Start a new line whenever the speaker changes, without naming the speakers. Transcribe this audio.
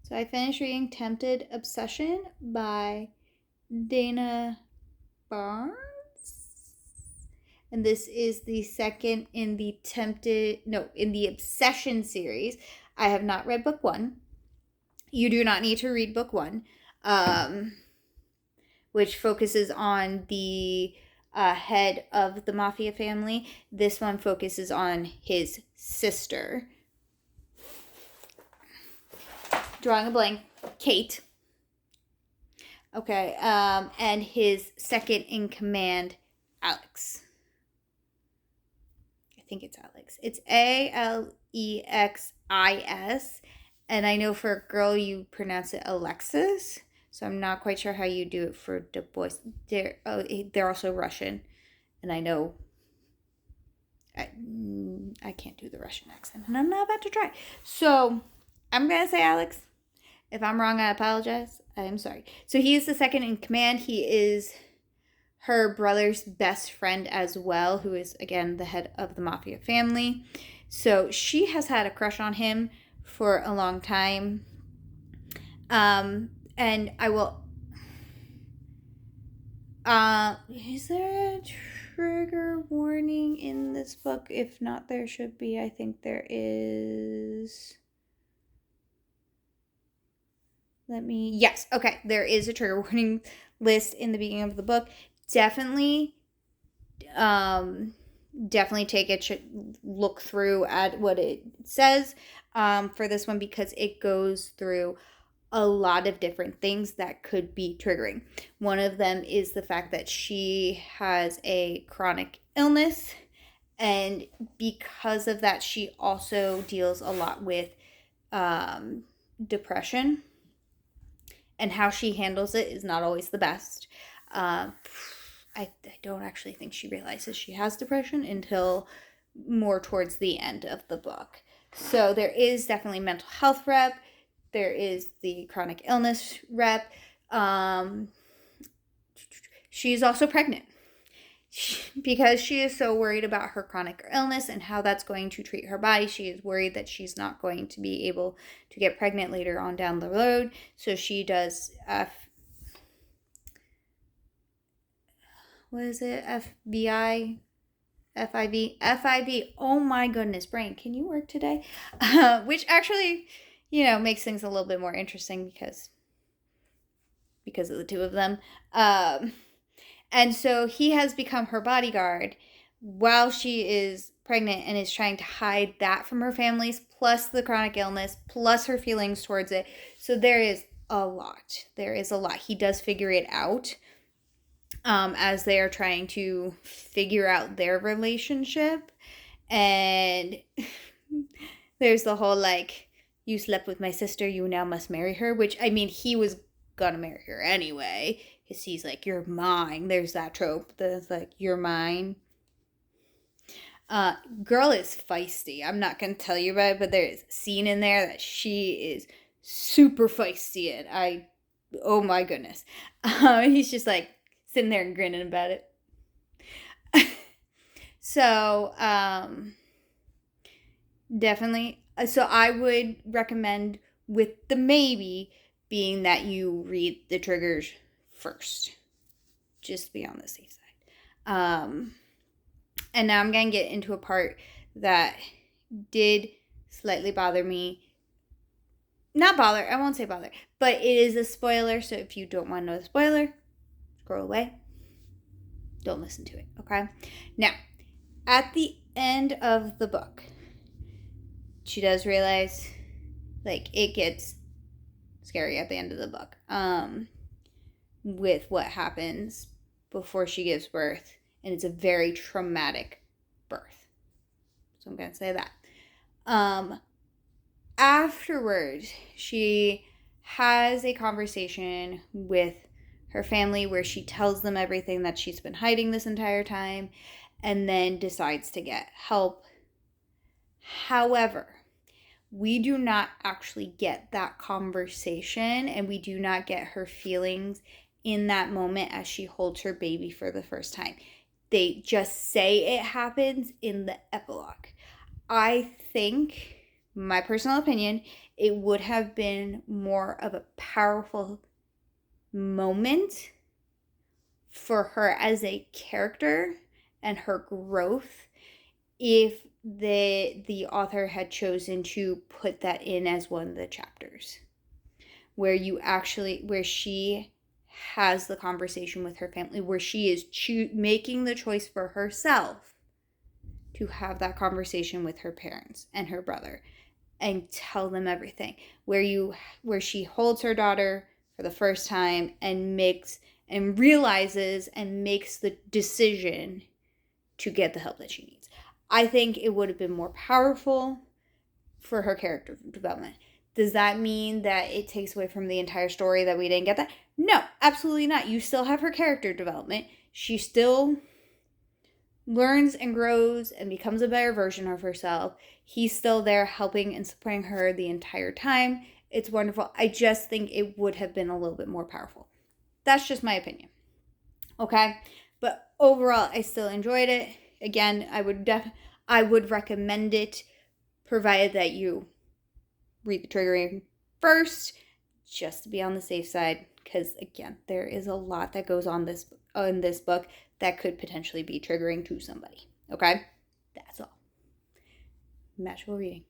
So I finished reading Tempted Obsession by Dana Barnes. And this is the second in the Obsession series. I have not read book one. You do not need to read book one, which focuses on the head of the mafia family. This one focuses on his sister. Drawing a blank. Kate. Okay, and his second in command, Alex. I think it's Alex. It's Alexis, and I know for a girl you pronounce it Alexis, so I'm not quite sure how you do it for the boys. They're also Russian, and I know I can't do the Russian accent, and I'm not about to try. So I'm gonna say Alex. If I'm wrong, I apologize. I am sorry. So he is the second in command. He is her brother's best friend as well, who is, again, the head of the mafia family. So she has had a crush on him for a long time. And I will... is there a trigger warning in this book? If not, there should be. I think there is... Yes, okay. There is a trigger warning list in the beginning of the book. Definitely take it, look through at what it says for this one, because it goes through a lot of different things that could be triggering. One of them is the fact that she has a chronic illness, and because of that, she also deals a lot with depression. And how she handles it is not always the best. I don't actually think she realizes she has depression until more towards the end of the book. So there is definitely mental health rep. There is the chronic illness rep. She's also pregnant. Because she is so worried about her chronic illness and how that's going to treat her body, she is worried that she's not going to be able to get pregnant later on down the road. So she does FBI? FIV. Oh my goodness, brain, can you work today? Which actually, makes things a little bit more interesting because of the two of them. And so he has become her bodyguard while she is pregnant and is trying to hide that from her families, plus the chronic illness, plus her feelings towards it. So there is a lot. He does figure it out as they are trying to figure out their relationship. And there's the whole, you slept with my sister, you now must marry her, which, he was gonna marry her anyway. Because he's like, you're mine. There's that trope that's like, you're mine. Girl is feisty. I'm not going to tell you about it, but there's a scene in there that she is super feisty in. Oh my goodness. He's just sitting there and grinning about it. So, definitely. So I would recommend, with the maybe being that you read the triggers first, just be on the safe side. And now I'm going to get into a part that did slightly bother me. Not bother, I won't say bother, but it is a spoiler, so if you don't want to know the spoiler, scroll away. Don't listen to it, okay? Now, at the end of the book, she does realize, it gets scary at the end of the book. With what happens before she gives birth, and it's a very traumatic birth. So I'm going to say that. Afterwards, she has a conversation with her family where she tells them everything that she's been hiding this entire time, and then decides to get help. However, we do not actually get that conversation, and we do not get her feelings in that moment as she holds her baby for the first time. They just say it happens in the epilogue. I think my personal opinion, it would have been more of a powerful moment for her as a character and her growth if the author had chosen to put that in as one of the chapters, where she has the conversation with her family, where she is making the choice for herself to have that conversation with her parents and her brother and tell them everything, where she holds her daughter for the first time and realizes and makes the decision to get the help that she needs. I think it would have been more powerful for her character development. Does that mean that it takes away from the entire story that we didn't get that? No, absolutely not. You still have her character development. She still learns and grows and becomes a better version of herself. He's still there helping and supporting her the entire time. It's wonderful. I just think it would have been a little bit more powerful. That's just my opinion. Okay? But overall, I still enjoyed it. Again, I would recommend it, provided that you read the triggering first, just to be on the safe side. Because again, there is a lot that goes on in this book that could potentially be triggering to somebody. Okay? That's all. Magical reading.